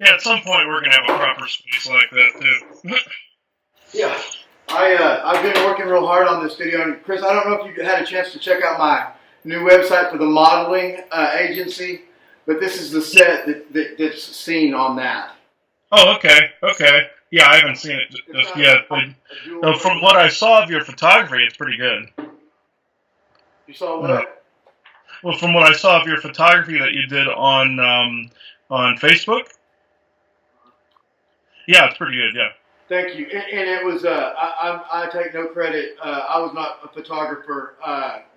Yeah, at some point we're gonna have a proper space like that too. Yeah, I've been working real hard on this video, and Chris, I don't know if you had a chance to check out my new website for the modeling agency, but this is the set that's seen on that. Oh, okay. Yeah, I haven't seen it just yet, but from what I saw of your photography, it's pretty good. You saw what? Well, from what I saw of your photography that you did on Facebook, yeah, it's pretty good. Yeah. Thank you. And it was, I take no credit. I was not a photographer.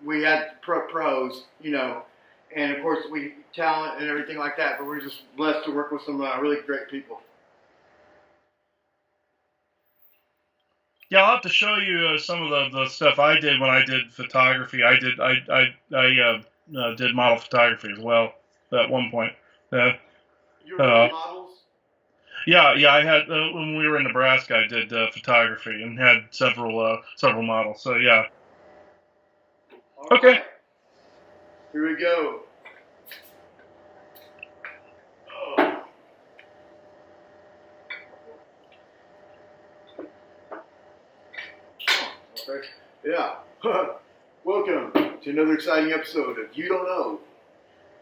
We had pros, and of course we talent and everything like that, but we're just blessed to work with some really great people. Yeah, I'll have to show you some of the stuff I did when I did photography. I did model photography as well at one point. You were doing models? Yeah, I had when we were in Nebraska, I did photography and had several models. So yeah. All okay. Right. Here we go. Oh. Okay. Yeah. Welcome to another exciting episode of You Don't Know.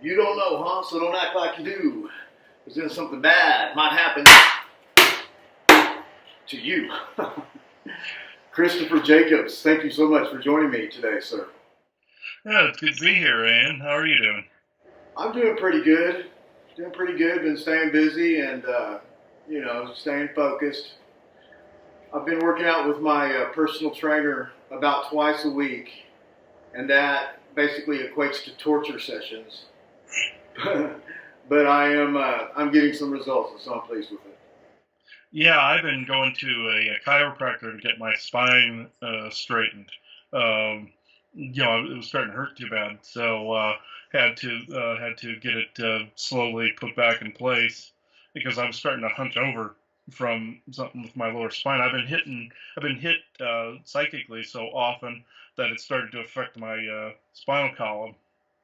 You don't know, huh? So don't act like you do. Because then something bad might happen to you. Christopher Jacobs, thank you so much for joining me today, sir. Yeah, it's good to be here, Ian. How are you doing? I'm doing pretty good. Been staying busy and, staying focused. I've been working out with my personal trainer about twice a week, and that basically equates to torture sessions. But I'm getting some results, so I'm pleased with it. Yeah, I've been going to a chiropractor to get my spine straightened. It was starting to hurt too bad, so had to get it slowly put back in place because I was starting to hunch over from something with my lower spine. I've been hit psychically so often that it started to affect my spinal column,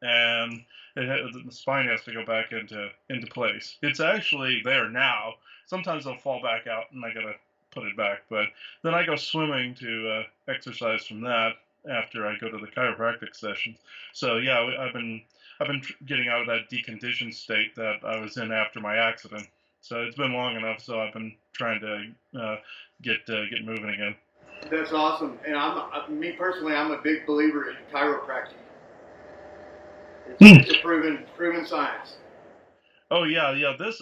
and the spine has to go back into place. It's actually there now. Sometimes they'll fall back out, and I gotta put it back. But then I go swimming to exercise from that after I go to the chiropractic sessions. So yeah, I've been getting out of that deconditioned state that I was in after my accident. So it's been long enough. So I've been trying to get moving again. That's awesome. And me personally, I'm a big believer in chiropractic. It's a proven science. Oh yeah. This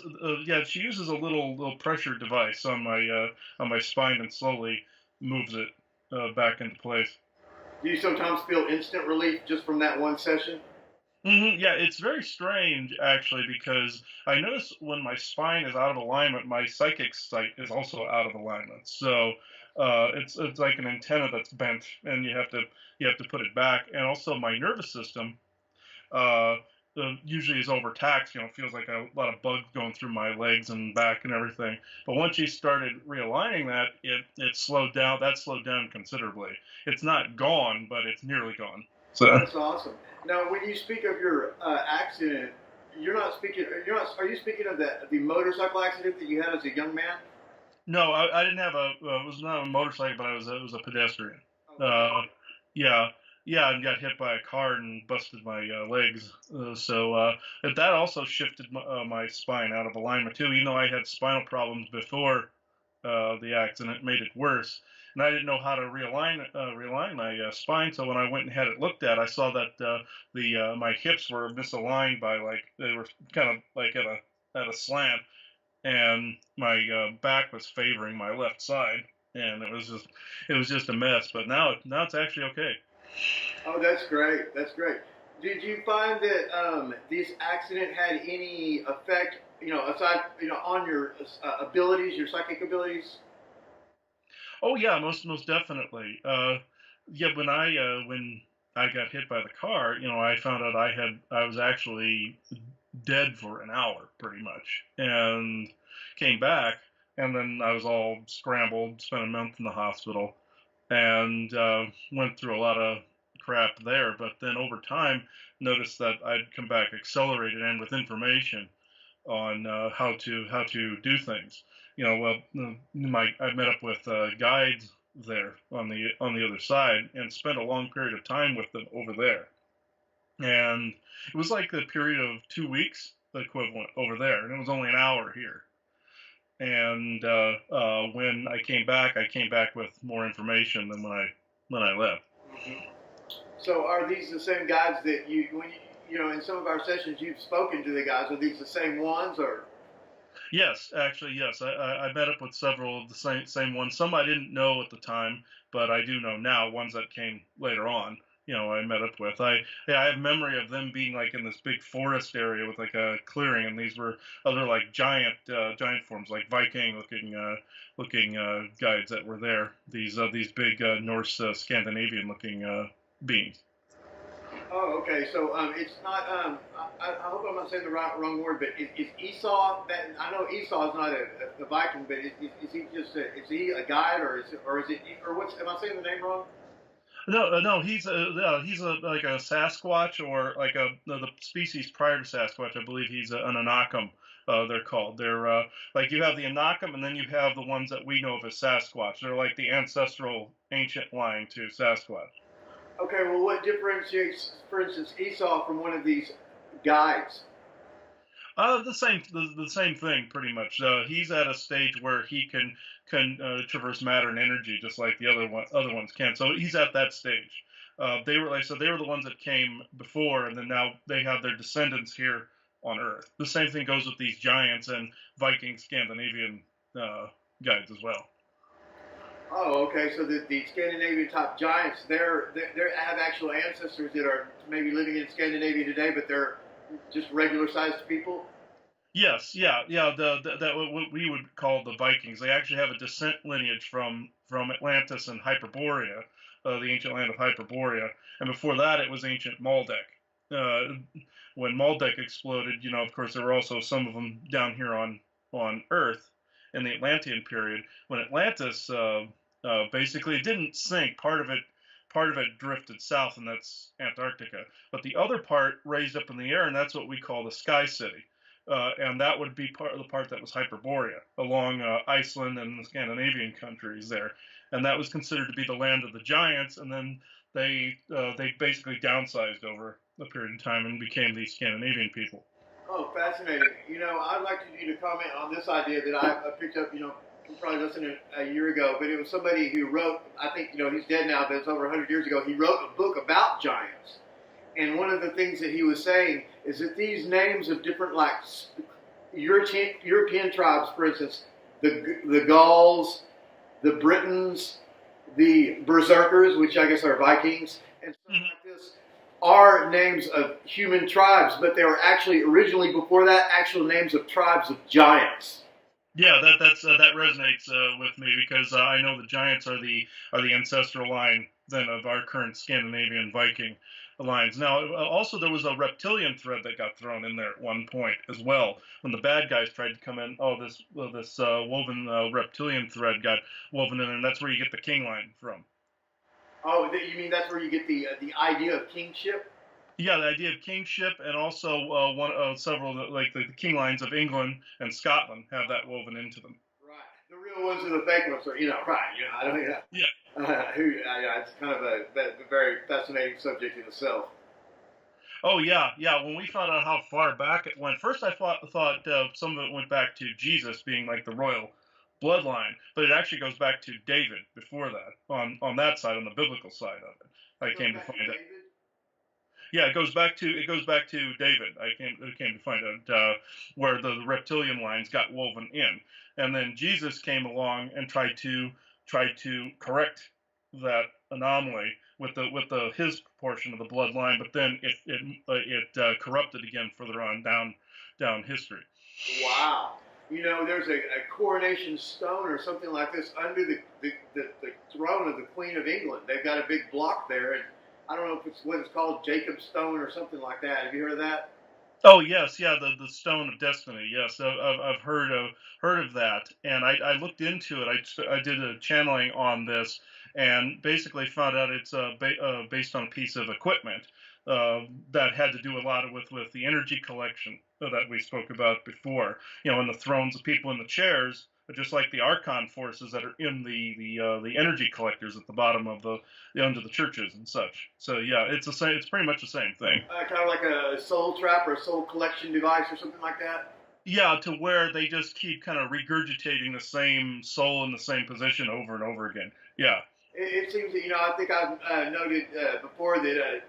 she uses a little pressure device on my spine and slowly moves it back into place. Do you sometimes feel instant relief just from that one session? Yeah, it's very strange actually because I notice when my spine is out of alignment, my psychic sight is also out of alignment. So it's like an antenna that's bent, and you have to put it back. And also my nervous system uh, usually is overtaxed. It feels like a lot of bugs going through my legs and back and everything. But once you started realigning that, it slowed down. That slowed down considerably. It's not gone, but it's nearly gone. So that's awesome. Now, when you speak of your accident, are you speaking of the motorcycle accident that you had as a young man? No, I didn't have it was not a motorcycle, but it was a pedestrian. Okay. Yeah, and got hit by a car and busted my legs. That also shifted my spine out of alignment too. Even though I had spinal problems before the accident, made it worse. And I didn't know how to realign my spine. So when I went and had it looked at, I saw that my hips were misaligned by they were kind of like at a slant, and my back was favoring my left side, and it was just a mess. But now it's actually okay. Oh, that's great. That's great. Did you find that this accident had any effect, aside, on your abilities, your psychic abilities? Oh yeah, most definitely. Yeah, when I got hit by the car, I found out I was actually dead for an hour, pretty much, and came back, and then I was all scrambled, spent a month in the hospital, and went through a lot of crap there. But then over time, noticed that I'd come back accelerated and with information. how to do things. I met up with guides there on the other side and spent a long period of time with them over there, and it was like a period of 2 weeks, the equivalent over there, and it was only an hour here. And when I came back with more information than when I left. Hmm. So are these the same guys that in some of our sessions you've spoken to the guys? Are these the same ones or? Yes, actually, yes. I met up with several of the same ones. Some I didn't know at the time, but I do know now. Ones that came later on, I met up with. I have memory of them being like in this big forest area with like a clearing, and these were other like giant forms, like Viking looking guides that were there. These big Norse Scandinavian looking beings. Oh, okay. So it's not. I hope I'm not saying the wrong word, but is Esau? That I know Esau is not a Viking, but is he just is he a guide or is it or what's? Am I saying the name wrong? No, no, he's a like a Sasquatch or like the species prior to Sasquatch. I believe he's an Anakim. They're called. They're like you have the Anakim, and then you have the ones that we know of as Sasquatch. They're like the ancestral ancient line to Sasquatch. Okay. Well, what differentiates, for instance, Esau from one of these guides? The same thing, pretty much. He's at a stage where he can traverse matter and energy, just like the other ones can. So he's at that stage. They were like I said, they were the ones that came before, and then now they have their descendants here on Earth. The same thing goes with these giants and Viking Scandinavian uh, guides as well. Oh, okay. So the Scandinavian top giants, they have actual ancestors that are maybe living in Scandinavia today, but they're just regular sized people. Yes, yeah, yeah. That what we would call the Vikings. They actually have a descent lineage from Atlantis and Hyperborea, the ancient land of Hyperborea, and before that it was ancient Maldek. Uh, when Maldek exploded, of course, there were also some of them down here on Earth in the Atlantean period. When Atlantis basically didn't sink, part of it drifted south, and that's Antarctica. But the other part raised up in the air, and that's what we call the Sky City, and that would be part of the part that was Hyperborea, along Iceland and the Scandinavian countries there, and that was considered to be the land of the giants. And then they basically downsized over a period of time and became the Scandinavian people. Oh, fascinating. I'd like you to comment on this idea that I picked up, probably less than a year ago, but it was somebody who wrote, I think, he's dead now, but it's over 100 years ago. He wrote a book about giants. And one of the things that he was saying is that these names of different, like, European tribes, for instance, the Gauls, the Britons, the Berserkers, which I guess are Vikings, and stuff Mhm. like this, are names of human tribes, but they were actually originally before that actual names of tribes of giants. Yeah, that resonates with me because I know the giants are the ancestral line then of our current Scandinavian Viking lines. Now, also there was a reptilian thread that got thrown in there at one point as well when the bad guys tried to come in. Oh, this woven reptilian thread got woven in, and that's where you get the king line from. Oh, you mean that's where you get the idea of kingship? Yeah, the idea of kingship, and also one several like the king lines of England and Scotland have that woven into them. Right. The real ones are the fake ones, are right. I don't think that. Yeah. It's kind of a very fascinating subject in itself. Oh yeah, yeah. When we found out how far back it went, first I thought some of it went back to Jesus being like the royal bloodline, but it actually goes back to David before that on that side, on the biblical side of it. I It goes came to back to find out. David. Yeah, it goes back to David. I came to find out where the reptilian lines got woven in, and then Jesus came along and tried to correct that anomaly with the his portion of the bloodline, but then it corrupted again further on down history. Wow. There's a coronation stone or something like this under the throne of the Queen of England. They've got a big block there, and I don't know if it's what it's called, Jacob's Stone or something like that. Have you heard of that? Oh yes, yeah, the Stone of Destiny. Yes, I've heard of that, and I looked into it. I did a channeling on this, and basically found out it's based on a piece of equipment that had to do a lot with the energy collection that we spoke about before. And the thrones of people in the chairs are just like the archon forces that are in the energy collectors at the bottom of the under the churches and such. So yeah, it's the same. It's pretty much the same thing. Kind of like a soul trap or a soul collection device or something like that. Yeah, to where they just keep kind of regurgitating the same soul in the same position over and over again. Yeah. It seems that I think I've noted before that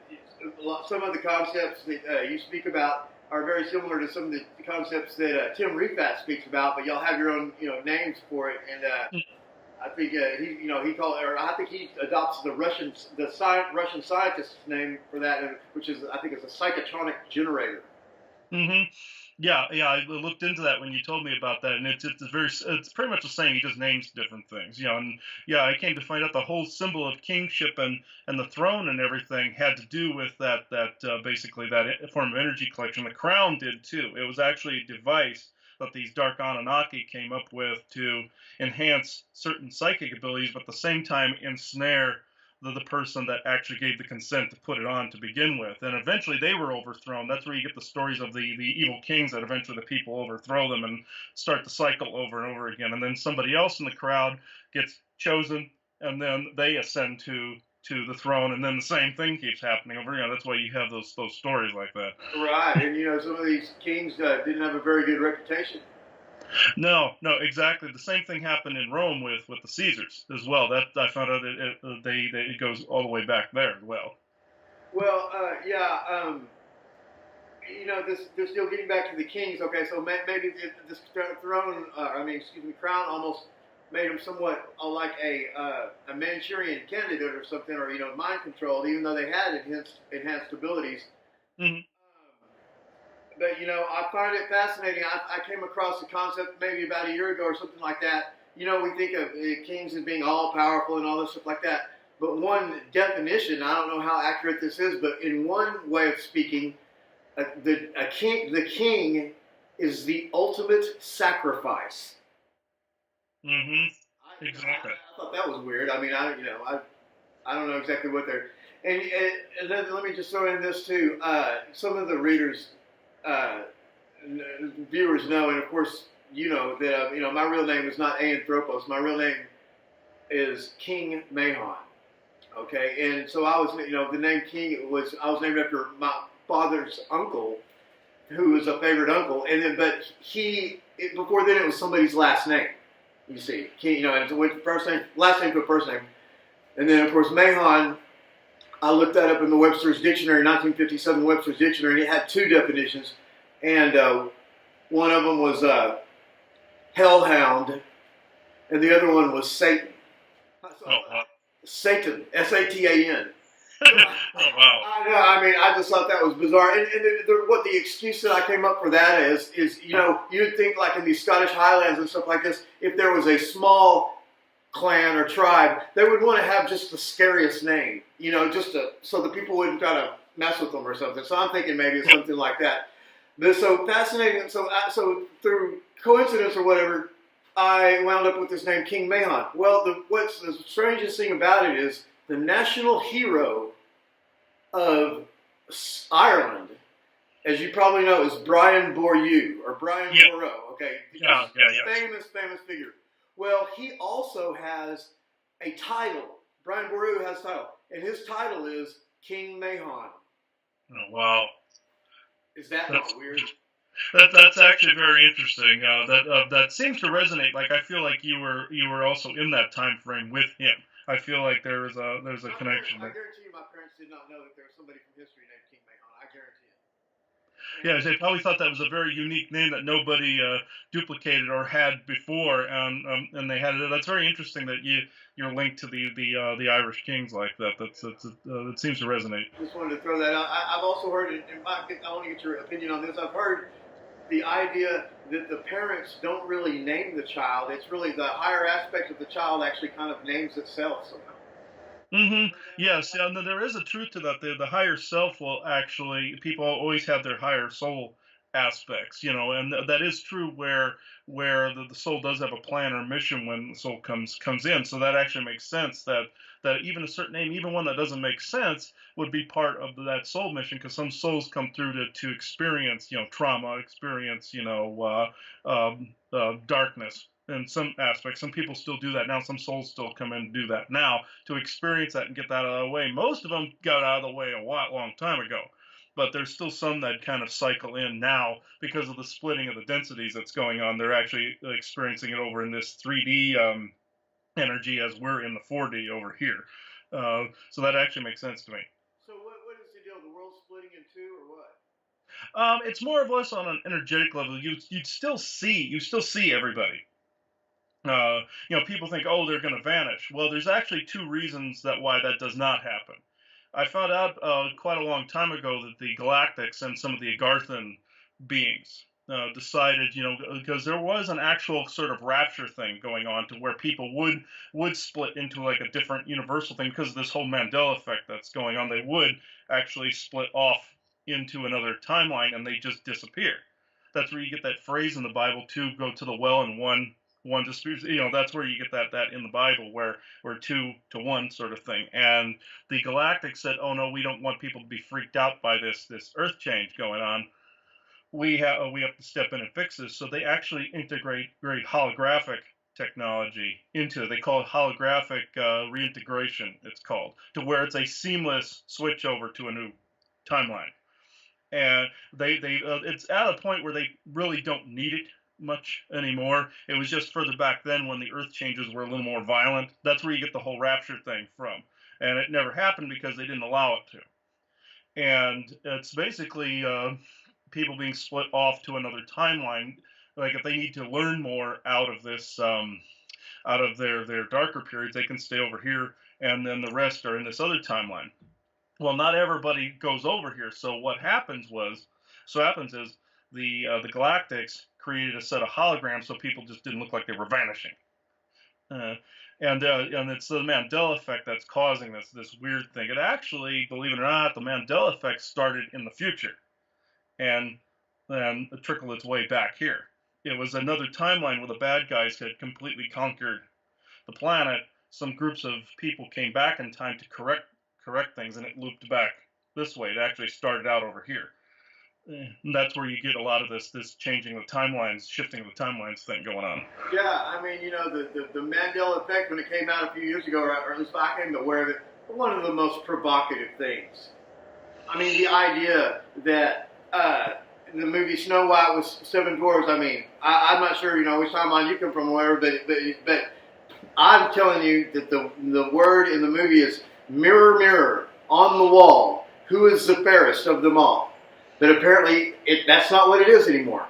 some of the concepts that you speak about are very similar to some of the concepts that Tim Refat speaks about, but y'all have your own names for it. And I think he called, or I think he adopts Russian scientist's name for that, which is I think it's a psychotronic generator. hmm Yeah, I looked into that when you told me about that, and it's pretty much the same. He just names different things, and yeah, I came to find out the whole symbol of kingship and the throne and everything had to do with that basically that form of energy collection. The crown did too. It was actually a device that these dark Anunnaki came up with to enhance certain psychic abilities, but at the same time ensnare the person that actually gave the consent to put it on to begin with. And eventually they were overthrown. That's where you get the stories of the evil kings that eventually the people overthrow them and start the cycle over and over again. And then somebody else in the crowd gets chosen, and then they ascend to the throne, and then the same thing keeps happening over. That's why you have those stories like that. Right, and some of these kings didn't have a very good reputation. No, exactly. The same thing happened in Rome with the Caesars as well. That I found out it goes all the way back there as well. Well, yeah. They're still getting back to the kings. Okay, so maybe this throne, excuse me, crown almost made him somewhat like a Manchurian candidate or something, or mind controlled, even though they had enhanced abilities. hmm But I find it fascinating. I came across the concept maybe about a year ago or something like that. We think of kings as being all powerful and all this stuff like that. But one definition, I don't know how accurate this is, but in one way of speaking, the king is the ultimate sacrifice. hmm Exactly. I thought that was weird. I mean, I don't know exactly what they're. And then let me just throw in this too. Some of the readers, uh, viewers know, and of course you know that my real name is not A.N.THROPOS. My real name is King Mahon. Okay, and so I was, the name King I was named after my father's uncle, who was a favorite uncle, and then before then it was somebody's last name. You see, King, and it went first name, last name to a first name, and then of course Mahon. I looked that up in the Webster's Dictionary, 1957 Webster's Dictionary, and it had two definitions, and one of them was hellhound, and the other one was Satan. Satan, S-A-T-A-N. Oh wow. I just thought that was bizarre. And what the excuse that I came up for that is you'd think like in these Scottish Highlands and stuff like this, if there was a small clan or tribe, they would want to have just the scariest name, so the people wouldn't kind of mess with them or something. So I'm thinking maybe it's something like that. But so fascinating. So through coincidence or whatever, I wound up with this name, King Mahon. Well, what's the strangest thing about it is the national hero of Ireland, as you probably know, is Brian Boru or Brian Boru. Okay, famous figure. Well, he also has a title. Brian Boru has a title, and his title is King Mahon. Oh wow! Is that not weird? That's actually very interesting. That seems to resonate. Like I feel like you were also in that time frame with him. I feel like there's a connection. I guarantee you, my parents did not know that there was somebody from history named King Mahon. I guarantee it. Yeah, they probably thought that was a very unique name that nobody duplicated or had before, and they had it. That's very interesting that you're linked to the Irish kings like that. It seems to resonate. Just wanted to throw that out. I've also heard, I want to get your opinion on this. I've heard the idea that the parents don't really name the child. It's really the higher aspect of the child actually kind of names itself somehow. Yes, and there is a truth to that. The higher self will actually, people always have their higher soul aspects, and that is true where the soul does have a plan or mission when the soul comes in. So that actually makes sense that even a certain name, even one that doesn't make sense, would be part of that soul mission, because some souls come through to experience, trauma, experience, darkness in some aspects. Some people still do that now. Some souls still come in and do that now to experience that and get that out of the way. Most of them got out of the way a long time ago, but there's still some that kind of cycle in now because of the splitting of the densities that's going on. They're actually experiencing it over in this 3D energy as we're in the 4D over here. So that actually makes sense to me. So what is the deal? The world's splitting in two, or what? It's more of us on an energetic level. You still see everybody. People think, oh, they're going to vanish. Well, there's actually two reasons that why that does not happen. I found out quite a long time ago that the Galactics and some of the Agarthan beings decided, because there was an actual sort of rapture thing going on to where people would split into like a different universal thing because of this whole Mandela effect that's going on. They would actually split off into another timeline and they just disappear. That's where you get that phrase in the Bible: two go to the well and one disputes. That's where you get that in the Bible where two to one sort of thing. And the Galactic said, "Oh no, we don't want people to be freaked out by this Earth change going on. We have to step in and fix this." So they actually integrate very holographic technology into it. They call it holographic reintegration. It's called, to where it's a seamless switch over to a new timeline. And they it's at a point where they really don't need it much anymore. It was just further back then when the Earth changes were a little more violent. That's where you get the whole rapture thing from, and it never happened because they didn't allow it to. And it's basically people being split off to another timeline. Like if they need to learn more out of this, out of their darker periods, they can stay over here, and then the rest are in this other timeline. Well, not everybody goes over here. So so happens is the Galactics created a set of holograms so people just didn't look like they were vanishing. Uh, and it's the Mandela effect that's causing this weird thing. It actually, believe it or not, the Mandela effect started in the future, and then it trickled its way back here. It was another timeline where the bad guys had completely conquered the planet. Some groups of people came back in time to correct things, and it looped back this way. It actually started out over here. And that's where you get a lot of this changing the timelines, shifting the timelines thing going on. Yeah, I mean, the Mandela effect, when it came out a few years ago, or at least I came aware of it, one of the most provocative things. I mean, the idea that in the movie Snow White with seven dwarves. I mean, I'm not sure, which timeline you come from, or whatever, but I'm telling you that the word in the movie is mirror, mirror on the wall, who is the fairest of them all? But apparently, that's not what it is anymore.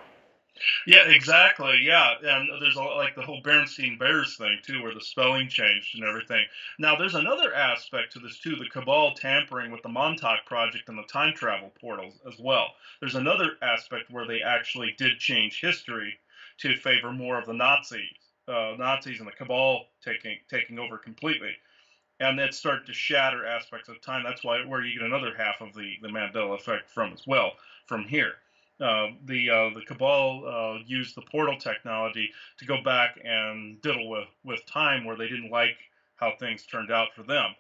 Yeah, exactly. Yeah, and there's like the whole Bernstein Bears thing too, where the spelling changed and everything. Now, there's another aspect to this too: the Cabal tampering with the Montauk Project and the time travel portals as well. There's another aspect where they actually did change history to favor more of the Nazis and the Cabal taking over completely, and that started to shatter aspects of time. That's where you get another half of the Mandela effect from as well, from here. The Cabal used the portal technology to go back and diddle with time where they didn't like how things turned out for them.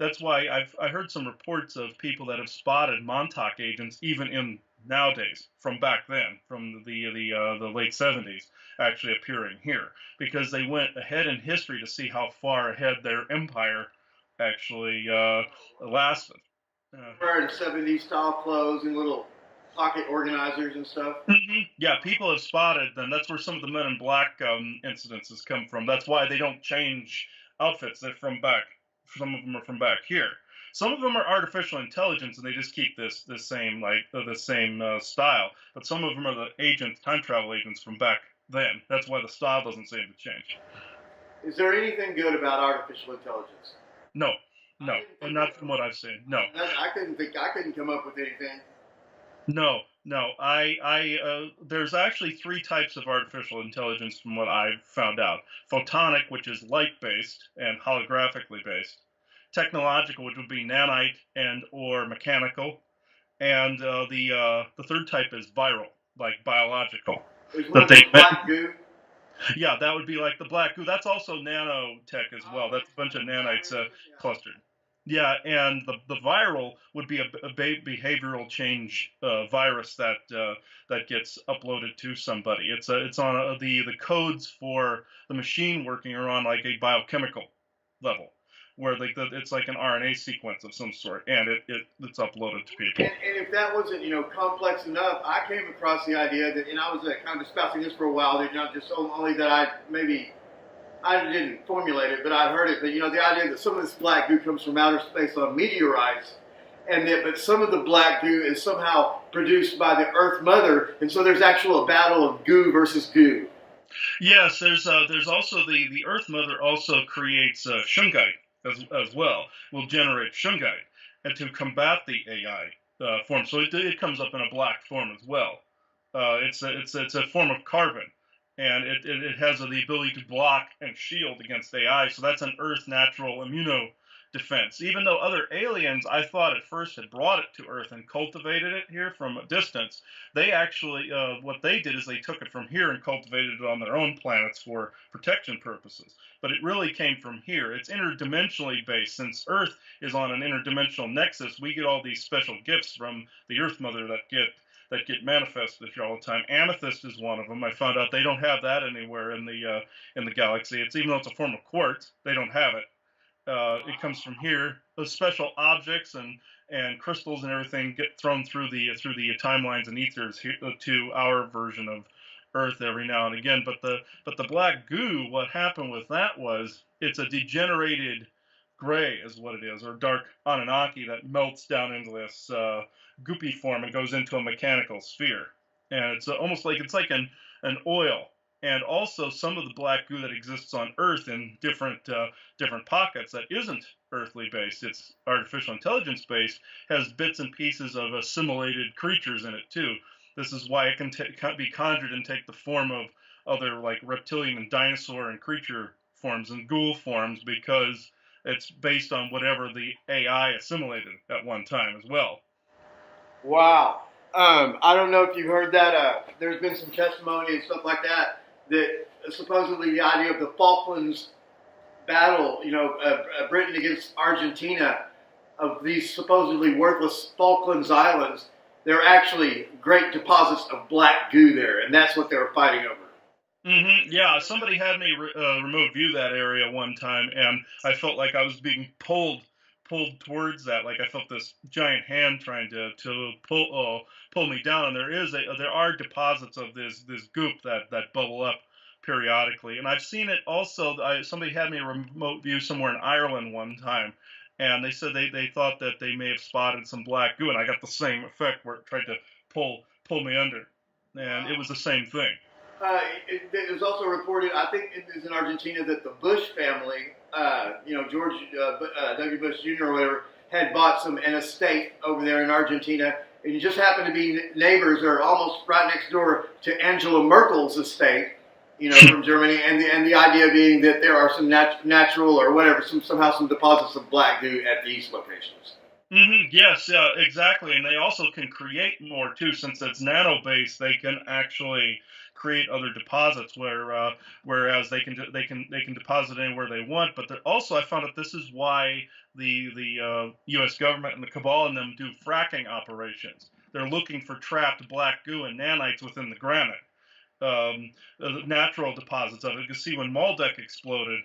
That's why I heard some reports of people that have spotted Montauk agents even in nowadays from back then, from the late 70s, actually appearing here because they went ahead in history to see how far ahead their empire actually lasted. Uh, Wearing 70s style clothes and little pocket organizers and stuff. Yeah, people have spotted them. That's where some of the Men in Black incidences come from. That's why they don't change outfits. They're from back. Some of them are from back here. Some of them are artificial intelligence, and they just keep this same the same style. But some of them are the agents, time travel agents from back then. That's why the style doesn't seem to change. Is there anything good about artificial intelligence? No, I no, didn't think not from what I've seen. No. I couldn't come up with anything. No, no. There's actually three types of artificial intelligence from what I've found out. Photonic, which is light-based and holographically based. Technological, which would be nanite and or mechanical. And the third type is viral. like biological Is one that of they those black goo? yeah, that would be like the black goo. That's also nanotech as well. Oh, That's a bunch of nanites yeah. clustered. Yeah, and the viral would be a behavioral change virus that gets uploaded to somebody. It's on the codes for the machine working are on like a biochemical level, where like it's like an RNA sequence of some sort, and it's uploaded to people. And if that wasn't, complex enough, I came across the idea that, and I was kind of discussing this for a while, that, just only that I didn't formulate it, but I heard it, but, the idea that some of this black goo comes from outer space on meteorites, and that, but some of the black goo is somehow produced by the Earth Mother, and so there's actual a battle of goo versus goo. Yes, there's also the Earth Mother also creates shungite as well. Will generate shungite and to combat the AI form. So it comes up in a black form as well. It's a form of carbon, and it has the ability to block and shield against AI. So that's an Earth natural immuno defense. Even though other aliens, I thought at first had brought it to Earth and cultivated it here from a distance, they actually what they did is they took it from here and cultivated it on their own planets for protection purposes. But it really came from here. It's interdimensionally based. Since Earth is on an interdimensional nexus, we get all these special gifts from the Earth Mother that get manifested here all the time. Amethyst is one of them. I found out they don't have that anywhere in the galaxy. It's even though it's a form of quartz, they don't have it. It comes from here. Those special objects and crystals and everything get thrown through the timelines and ethers here, to our version of Earth every now and again. But the black goo, what happened with that was it's a degenerated gray is what it is, or dark Anunnaki that melts down into this goopy form and goes into a mechanical sphere. And it's almost like it's like an oil. And also some of the black goo that exists on Earth in different pockets that isn't earthly based, it's artificial intelligence based, has bits and pieces of assimilated creatures in it too. This is why it can be conjured and take the form of other like reptilian and dinosaur and creature forms and ghoul forms because it's based on whatever the AI assimilated at one time as well. Wow. I don't know if you've heard that. There's been some testimony and stuff like that that supposedly the idea of the Falklands battle, Britain against Argentina, of these supposedly worthless Falklands Islands, there are actually great deposits of black goo there, and that's what they were fighting over. Yeah, somebody had me remote view that area one time, and I felt like I was being pulled towards that. Like I felt this giant hand trying to pull me down. And there are deposits of this goop that bubble up periodically, and I've seen it also. Somebody had me remote view somewhere in Ireland one time, and they said they thought that they may have spotted some black goo, and I got the same effect where it tried to pull me under, and it was the same thing. It was also reported, I think it was in Argentina, that the Bush family, George W. Bush Jr. or whatever, had bought an estate over there in Argentina, and you just happened to be neighbors or almost right next door to Angela Merkel's estate, from Germany, and the idea being that there are some natural or whatever, somehow some deposits of black goo at these locations. Yes, yeah, exactly, and they also can create more too. Since it's nano-based, they can actually create other deposits. Whereas they can deposit anywhere they want. But also, I found out this is why the U.S. government and the cabal and them do fracking operations. They're looking for trapped black goo and nanites within the granite, natural deposits of it. You can see when Maldek exploded,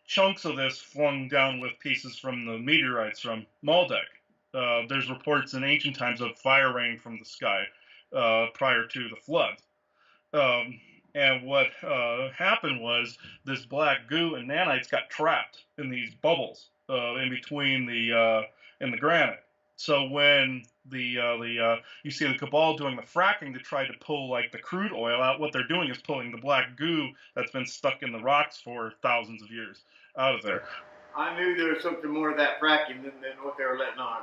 chunks of this flung down with pieces from the meteorites from Maldek. There's reports in ancient times of fire raining from the sky prior to the flood. And what happened was this black goo and nanites got trapped in these bubbles in between in the granite. So when you see the cabal doing the fracking to try to pull like the crude oil out, what they're doing is pulling the black goo that's been stuck in the rocks for thousands of years out of there. I knew there was something more of that fracking than what they were letting on.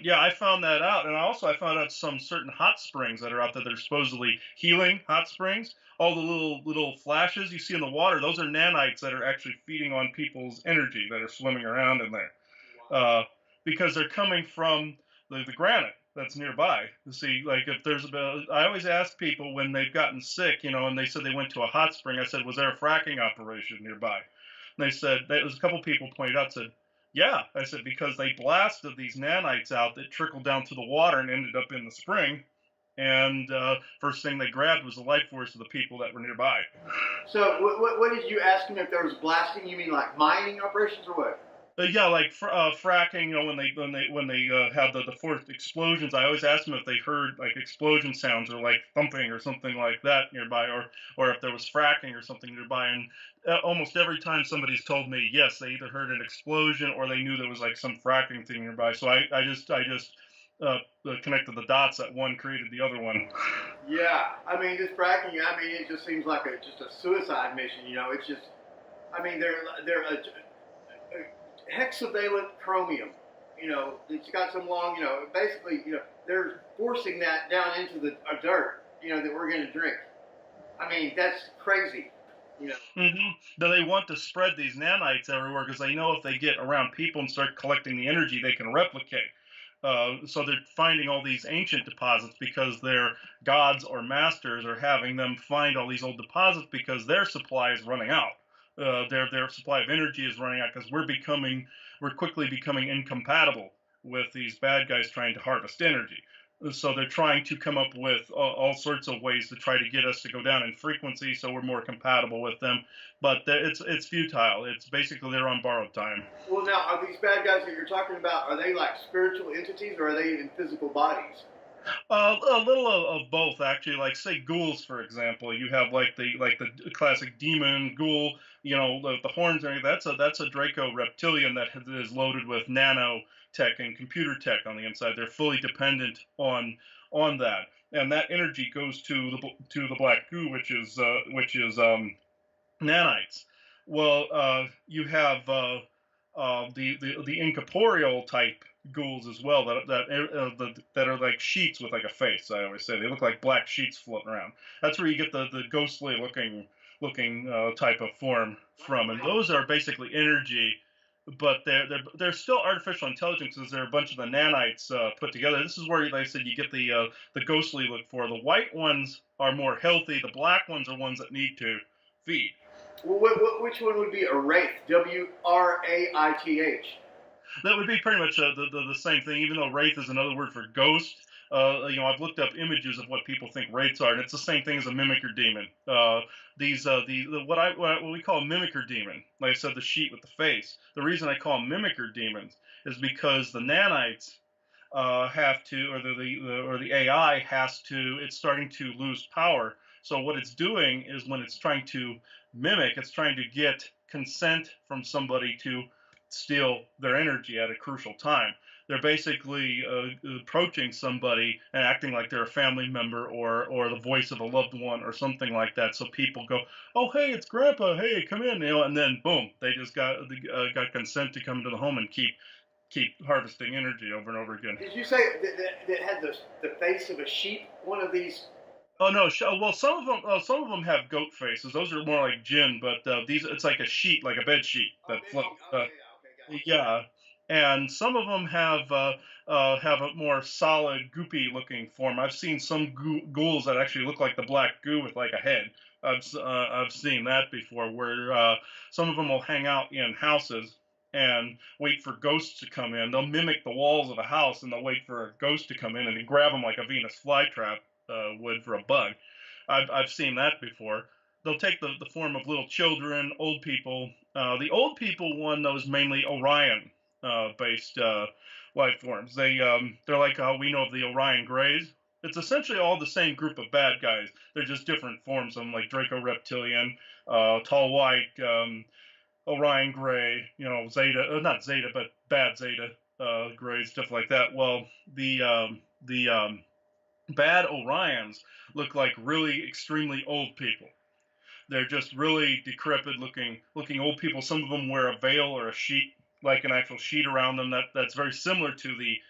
Yeah, I found that out, and I found out some certain hot springs that are out there that are supposedly healing hot springs. All the little flashes you see in the water, those are nanites that are actually feeding on people's energy that are swimming around in there, because they're coming from the granite. that's nearby to see, like, if there's I always ask people when they've gotten sick, and they said they went to a hot spring. I said, was there a fracking operation nearby? And they said, there was a couple people pointed out, said, yeah. I said, because they blasted these nanites out that trickled down to the water and ended up in the spring. And first thing they grabbed was the life force of the people that were nearby. So what did you ask him if there was blasting? You mean like mining operations or what? Yeah, like fracking. When they had the forced explosions, I always asked them if they heard like explosion sounds or like thumping or something like that nearby, or if there was fracking or something nearby. And almost every time somebody's told me yes, they either heard an explosion or they knew there was like some fracking thing nearby. So I just connected the dots that one created the other one. Yeah, I mean this fracking. I mean it just seems like just a suicide mission. It's just. I mean they're a hexavalent chromium. It's got some long. Basically, they're forcing that down into the dirt. That we're going to drink. I mean that's crazy. You know. Then they want to spread these nanites everywhere because they know if they get around people and start collecting the energy, they can replicate. So they're finding all these ancient deposits because their gods or masters are having them find all these old deposits because their supply is running out. Their supply of energy is running out because we're quickly becoming incompatible with these bad guys trying to harvest energy. So they're trying to come up with all sorts of ways to try to get us to go down in frequency so we're more compatible with them. But it's futile. It's basically they're on borrowed time. Well, now are these bad guys that you're talking about? Are they like spiritual entities, or are they in physical bodies? A little of both, actually. Like, say, ghouls, for example. You have like the classic demon ghoul. The horns. And that's a Draco reptilian that is loaded with nano tech and computer tech on the inside. They're fully dependent on that, and that energy goes to the black goo, which is nanites. Well, you have the incorporeal type ghouls as well that are like sheets with like a face. I always say they look like black sheets floating around. That's where you get the ghostly looking type of form from, and those are basically energy. But they're still artificial intelligences. They're a bunch of the nanites put together. This is where, like I said, you get the ghostly look for. The white ones are more healthy. The black ones are ones that need to feed. Well, which one would be a wraith? Wraith. That would be pretty much the same thing, even though wraith is another word for ghost. I've looked up images of what people think wraiths are, and it's the same thing as a mimicker demon. What we call a mimicker demon, like I said, the sheet with the face. The reason I call them mimicker demons is because the nanites have to, or the AI has to. It's starting to lose power. So what it's doing is when it's trying to mimic, it's trying to get consent from somebody to steal their energy at a crucial time. They're basically approaching somebody and acting like they're a family member or the voice of a loved one or something like that. So people go, "Oh, hey, it's Grandpa. Hey, come in," and then boom, they just got consent to come into the home and keep harvesting energy over and over again. Did you say that had the face of a sheep? One of these. Oh no! Well, some of them have goat faces. Those are more like Jinn, but these it's like a sheet, like a bed sheet Oh, that floats. okay, yeah, okay, gotcha. Yeah, and some of them have a more solid, goopy-looking form. I've seen some ghouls that actually look like the black goo with like a head. I've seen that before, where some of them will hang out in houses and wait for ghosts to come in. They'll mimic the walls of a house and they'll wait for a ghost to come in and grab them like a Venus flytrap would for a bug. I've seen that before. They'll take the form of little children, old people. The old people one, those mainly Orion based life forms. They're like how we know of the Orion Greys. It's essentially all the same group of bad guys. They're just different forms of them, like Draco Reptilian, Tall White, Orion Gray, Zeta, not Zeta, but bad Zeta Greys, stuff like that. Well, the bad Orions look like really extremely old people. They're just really decrepit looking old people. Some of them wear a veil or a sheet, like an actual sheet around them. That's very similar to the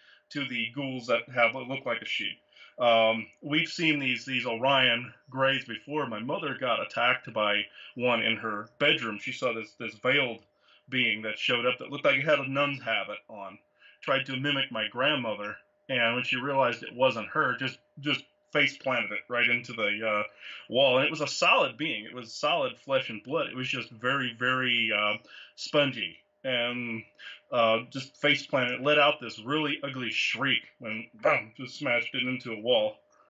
ghouls that have look like a sheet. We've seen these Orion Greys before. My mother got attacked by one in her bedroom. She saw this veiled being that showed up that looked like it had a nun's habit on. Tried to mimic my grandmother, And when she realized it wasn't her, just face planted it right into the wall. And it was a solid being. It was solid flesh and blood. It was just very, very spongy. And just face planted, let out this really ugly shriek when boom, just smashed it into a wall.